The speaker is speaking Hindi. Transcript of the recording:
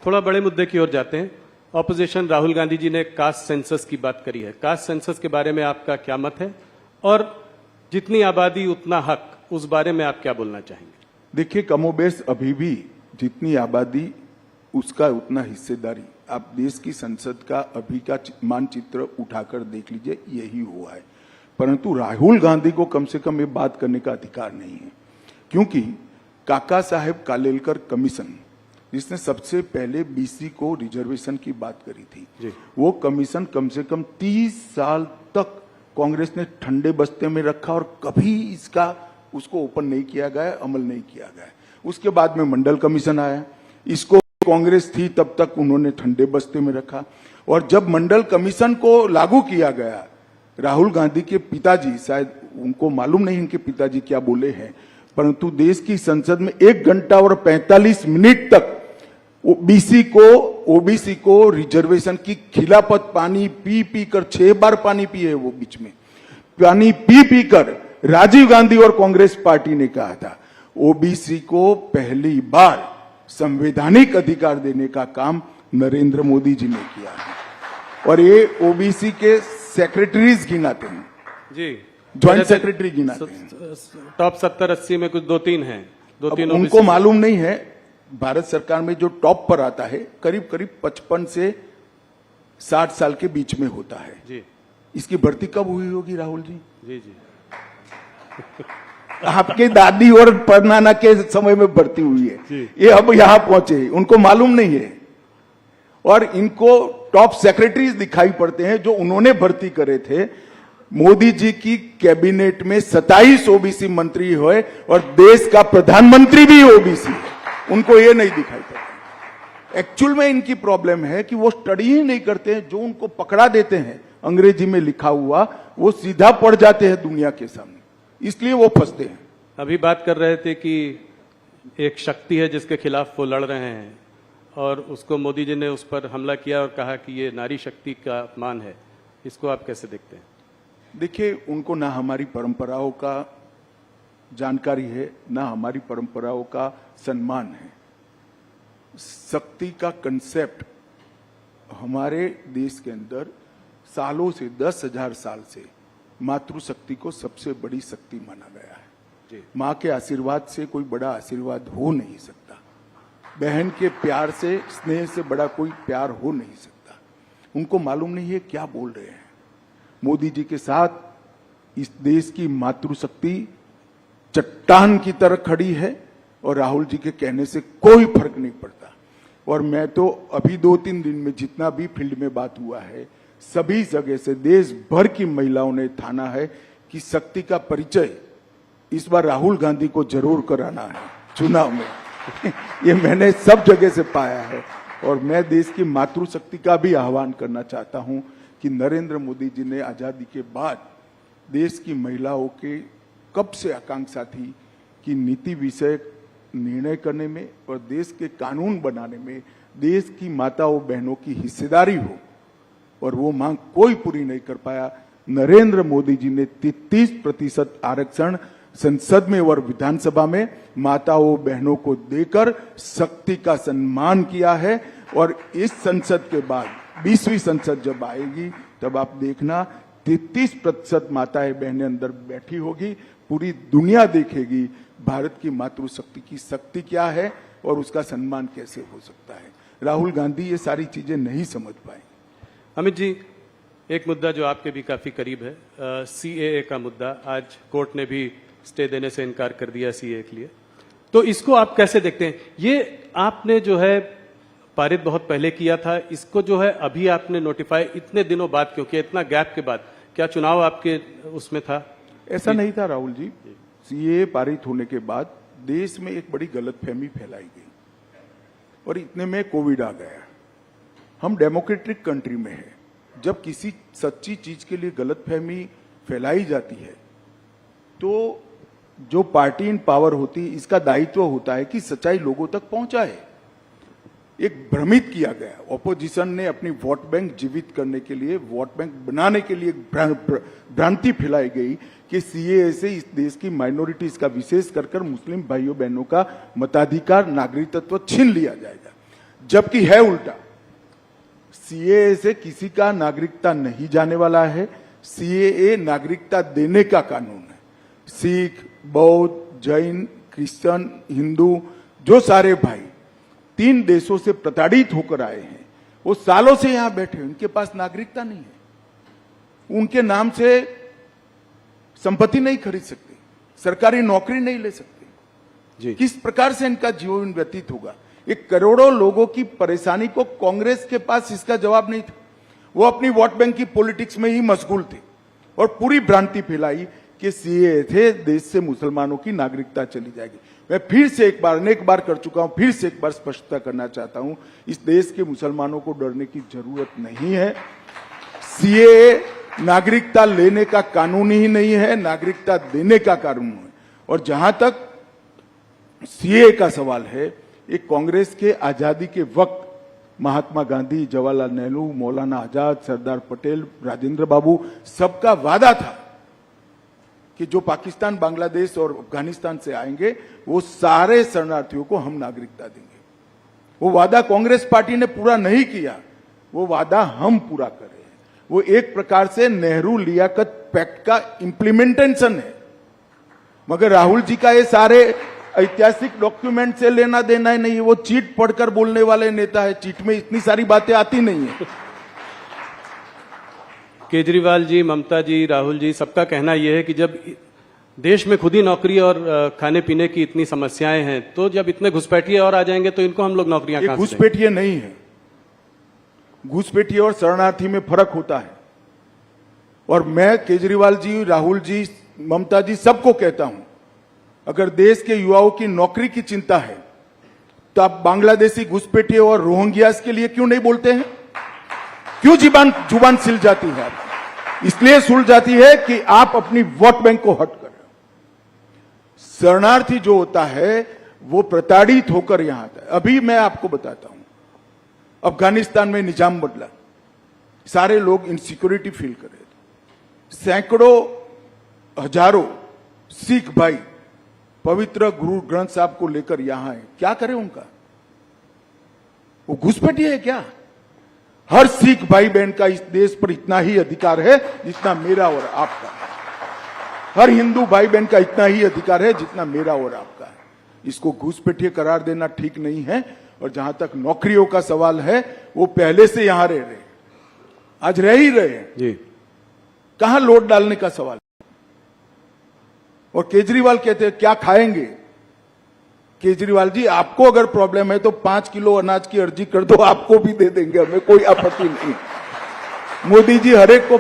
थोड़ा बड़े मुद्दे की ओर जाते हैं। ऑपोजिशन राहुल गांधी जी ने कास्ट सेंसस की बात करी है। कास्ट सेंसस के बारे में आपका क्या मत है, और जितनी आबादी उतना हक, उस बारे में आप क्या बोलना चाहेंगे? देखिए, कमोबेश अभी भी जितनी आबादी उसका उतना हिस्सेदारी। आप देश की संसद का अभी का मानचित्र उठाकर देख लीजिए, यही हुआ है। परंतु राहुल गांधी को कम से कम ये बात करने का अधिकार नहीं है, क्योंकि काका साहेब कालेलकर कमीशन, जिसने सबसे पहले बीसी को रिजर्वेशन की बात करी थी, वो कमीशन कम से कम 30 साल तक कांग्रेस ने ठंडे बस्ते में रखा और कभी उसको ओपन नहीं किया गया, अमल नहीं किया गया। उसके बाद में मंडल कमीशन आया, इसको कांग्रेस थी तब तक उन्होंने ठंडे बस्ते में रखा। और जब मंडल कमीशन को लागू किया गया, राहुल गांधी के पिताजी, शायद उनको मालूम नहीं इनके पिताजी क्या बोले हैं, परंतु देश की संसद में 1 घंटा और 45 मिनट तक ओबीसी को रिजर्वेशन की खिलाफत, पानी पी पी कर 6 बार पानी पिए वो, बीच में पानी पी पी कर राजीव गांधी और कांग्रेस पार्टी ने कहा था ओबीसी को पहली बार संवैधानिक अधिकार देने का काम नरेंद्र मोदी जी ने किया है। और ये ओबीसी के सेक्रेटरीज गिनाते हैं जी, ज्वाइंट सेक्रेटरी गिनाते हैं। टॉप 70-80 में कुछ 2-3 हैं, 2-3 उनको मालूम नहीं है। भारत सरकार में जो टॉप पर आता है करीब 55 से 60 साल के बीच में होता है जी। इसकी भर्ती कब हुई होगी राहुल जी? जी जी आपके दादी और परनाना के समय में भर्ती हुई है, ये अब यहां पहुंचे, उनको मालूम नहीं है। और इनको टॉप सेक्रेटरीज दिखाई पड़ते हैं जो उन्होंने भर्ती करे थे। मोदी जी की कैबिनेट में 27 ओबीसी मंत्री हुए और देश का प्रधानमंत्री भी ओबीसी है, उनको ये नहीं दिखाई पड़ता। एक्चुअल में इनकी प्रॉब्लम है कि वो स्टडी ही नहीं करते हैं। जो उनको पकड़ा देते हैं अंग्रेजी में लिखा हुआ, वो सीधा पढ़ जाते हैं दुनिया के सामने, इसलिए वो फंसते हैं। अभी बात कर रहे थे कि एक शक्ति है जिसके खिलाफ वो लड़ रहे हैं, और उसको मोदी जी ने उस पर हमला किया और कहा कि ये नारी शक्ति का अपमान है। इसको आप कैसे देखते हैं? देखिए, उनको ना हमारी परंपराओं का जानकारी है, ना हमारी परंपराओं का सम्मान है। शक्ति का कंसेप्ट हमारे देश के अंदर सालों से, 10,000 साल से मातृशक्ति को सबसे बड़ी शक्ति माना गया है। माँ के आशीर्वाद से कोई बड़ा आशीर्वाद हो नहीं सकता, बहन के प्यार से, स्नेह से बड़ा कोई प्यार हो नहीं सकता। उनको मालूम नहीं है क्या बोल रहे हैं। मोदी जी के साथ इस देश की मातृशक्ति चट्टान की तरह खड़ी है और राहुल जी के कहने से कोई फर्क नहीं पड़ता। और मैं तो अभी 2-3 दिन में जितना भी फील्ड में बात हुआ है, सभी जगह से देश भर की महिलाओं ने ठाना है कि शक्ति का परिचय इस बार राहुल गांधी को जरूर कराना है चुनाव में। ये मैंने सब जगह से पाया है। और मैं देश की मातृशक्ति का भी आह्वान करना चाहता हूं कि नरेंद्र मोदी जी ने आजादी के बाद देश की महिलाओं के कब से आकांक्षा थी कि नीति विषय निर्णय करने में और देश के कानून बनाने में देश की माताओं बहनों की हिस्सेदारी हो, और वो मांग कोई पूरी नहीं कर पाया। नरेंद्र मोदी जी ने 33% आरक्षण संसद में और विधानसभा में माताओं बहनों को देकर शक्ति का सम्मान किया है। और इस संसद के बाद 20वीं संसद जब आएगी तब आप देखना 33% माताएं बहनें अंदर बैठी होगी। पूरी दुनिया देखेगी भारत की मातृशक्ति की शक्ति क्या है और उसका सम्मान कैसे हो सकता है। राहुल गांधी ये सारी चीजें नहीं समझ पाए। अमित जी, एक मुद्दा जो आपके भी काफी करीब है, सीएए का मुद्दा। आज कोर्ट ने भी स्टे देने से इनकार कर दिया सीएए के लिए, तो इसको आप कैसे देखते हैं? ये आपने जो है पारित बहुत पहले किया था, इसको जो है अभी आपने नोटिफाई इतने दिनों बाद क्यों किया, इतना गैप के बाद? क्या चुनाव आपके उसमें था? ऐसा नहीं था राहुल जी। सीएए पारित होने के बाद देश में एक बड़ी गलतफहमी फैलाई गई और इतने में कोविड आ गया। हम डेमोक्रेटिक कंट्री में है, जब किसी सच्ची चीज के लिए गलतफहमी फैलाई जाती है तो जो पार्टी इन पावर होती है इसका दायित्व होता है कि सच्चाई लोगों तक पहुंचाए। एक भ्रमित किया गया, ऑपोजिशन ने अपनी वोट बैंक जीवित करने के लिए, वोट बैंक बनाने के लिए भ्रांति फैलाई गई कि सीएए से इस देश की माइनॉरिटीज का, विशेष कर मुस्लिम भाइयों बहनों का मताधिकार, नागरिकत्व छीन लिया जाएगा। जबकि है उल्टा। सीएए से किसी का नागरिकता नहीं जाने वाला है। सीएए नागरिकता देने का कानून है। सिख, बौद्ध, जैन, क्रिश्चियन, हिंदू, जो सारे भाई 3 देशों से प्रताड़ित होकर आए हैं, वो सालों से यहां बैठे, उनके पास नागरिकता नहीं है। उनके नाम से संपत्ति नहीं खरीद सकते, सरकारी नौकरी नहीं ले सकते। जी। किस प्रकार से इनका जीवन व्यतीत होगा? एक करोड़ों लोगों की परेशानी को कांग्रेस के पास इसका जवाब नहीं था। वो अपनी वोट बैंक की पॉलिटिक्स में ही मशगूल थे और पूरी भ्रांति फैलाई कि सीएए थे देश से मुसलमानों की नागरिकता चली जाएगी। मैं फिर से एक बार, अनेक बार कर चुका हूं, फिर से एक बार स्पष्टता करना चाहता हूं, इस देश के मुसलमानों को डरने की जरूरत नहीं है। सीएए नागरिकता लेने का कानून ही नहीं है, नागरिकता देने का कानून है। और जहां तक सीएए का सवाल है, एक कांग्रेस के आजादी के वक्त महात्मा गांधी, जवाहरलाल नेहरू, मौलाना आजाद, सरदार पटेल, राजेंद्र बाबू, सबका वादा था कि जो पाकिस्तान, बांग्लादेश और अफगानिस्तान से आएंगे वो सारे शरणार्थियों को हम नागरिकता देंगे। वो वादा कांग्रेस पार्टी ने पूरा नहीं किया, वो वादा हम पूरा कर रहे हैं। वो एक प्रकार से नेहरू लियाकत पैक्ट का इंप्लीमेंटेशन है। मगर राहुल जी का ये सारे ऐतिहासिक डॉक्यूमेंट से लेना देना ही नहीं है। वो चीट पढ़कर बोलने वाले नेता है, चीट में इतनी सारी बातें आती नहीं है। केजरीवाल जी, ममता जी, राहुल जी, सबका कहना यह है कि जब देश में खुद ही नौकरी और खाने पीने की इतनी समस्याएं हैं, तो जब इतने घुसपैठिए और आ जाएंगे तो इनको हम लोग नौकरियां ये कहां से देंगे? घुसपैठिए नहीं है। घुसपैठिए और शरणार्थी में फर्क होता है। और मैं केजरीवाल जी, राहुल जी, ममता जी सबको कहता हूं, अगर देश के युवाओं की नौकरी की चिंता है तो आप बांग्लादेशी घुसपैठिए और रोहिंग्यास के लिए क्यों नहीं बोलते हैं? क्यों जुबान सिल जाती है आपकी? इसलिए सुल जाती है कि आप अपनी वोट बैंक को हट कर रहे हो। शरणार्थी जो होता है वो प्रताड़ित होकर यहां आता है। अभी मैं आपको बताता हूं, अफगानिस्तान में निजाम बदला, सारे लोग इनसिक्योरिटी फील कर रहे थे। सैकड़ों हजारों सिख भाई पवित्र गुरु ग्रंथ साहब को लेकर यहां है। क्या करें उनका? वो घुसपैठिए है क्या? हर सिख भाई बहन का इस देश पर इतना ही अधिकार है जितना मेरा और आपका है। हर हिंदू भाई बहन का इतना ही अधिकार है जितना मेरा और आपका है। इसको घुसपैठिए करार देना ठीक नहीं है। और जहां तक नौकरियों का सवाल है, वो पहले से यहां रह रहे, आज रह ही रहे हैं जी। कहां लोड डालने का सवाल। और केजरीवाल कहते हैं क्या खाएंगे? केजरीवाल जी, आपको अगर प्रॉब्लम है तो 5 किलो अनाज की अर्जी कर दो, आपको भी दे देंगे, हमें कोई आपत्ति नहीं। मोदी जी हर एक को